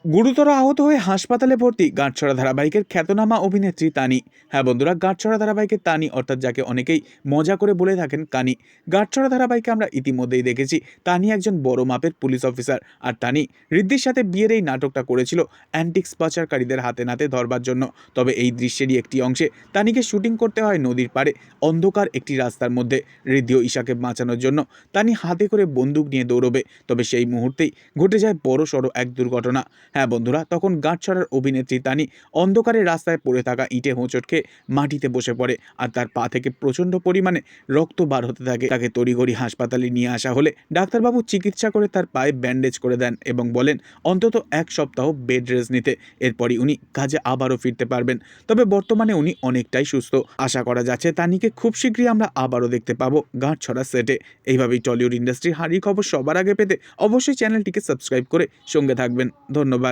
গুরুতর আহত হয়ে হাসপাতালে ভর্তি গাঁটছড়া ধারাবাহিকের খ্যাতনামা অভিনেত্রী তানি। হ্যাঁ বন্ধুরা, গাঁটছড়া ধারাবাহিকের তানি অর্থাৎ যাকে অনেকেই মজা করে বলে থাকেন কানি। গাঁটছড়া ধারাবাহিকে আমরা ইতিমধ্যেই দেখেছি তানি একজন বড় মাপের পুলিশ অফিসার, আর তানি ঋদ্ধির সাথে বিয়ের এই নাটকটা করেছিল অ্যান্টিক্স পাচারকারীদের হাতে নাতে ধরবার জন্য। তবে এই দৃশ্যেরই একটি অংশে তানিকে শুটিং করতে হয় নদীর পাড়ে অন্ধকার একটি রাস্তার মধ্যে। ঋদ্ধি ও ঈশাকে বাঁচানোর জন্য তানি হাতে করে বন্দুক নিয়ে দৌড়বে, তবে সেই মুহূর্তেই ঘটে যায় বড় সড়ো এক দুর্ঘটনা। হ্যাঁ বন্ধুরা, তখন গাঁটছড়ার অভিনেত্রী তানি অন্ধকারে রাস্তায় পড়ে থাকা ইটে হোঁচট খেয়ে মাটিতে বসে পড়ে, আর তার পা থেকে প্রচণ্ড পরিমাণে রক্ত বার হতে থাকে। তাকে তড়িঘড়ি হাসপাতালে নিয়ে আসা হলে ডাক্তারবাবু চিকিৎসা করে তার পায়ে ব্যান্ডেজ করে দেন এবং বলেন অন্তত 1 সপ্তাহ বেড রেস্ট নিতে, এরপরই উনি কাজে আবারও ফিরতে পারবেন। তবে বর্তমানে উনি অনেকটাই সুস্থ। আশা করা যাচ্ছে তানিকে খুব শীঘ্রই আমরা আবারও দেখতে পাবো গাঁটছড়া সেটে। এইভাবেই টলিউড ইন্ডাস্ট্রির হাঁড়ি খবর সবার আগে পেতে অবশ্যই চ্যানেলটিকে সাবস্ক্রাইব করে সঙ্গে থাকবেন। ধন্যবাদ।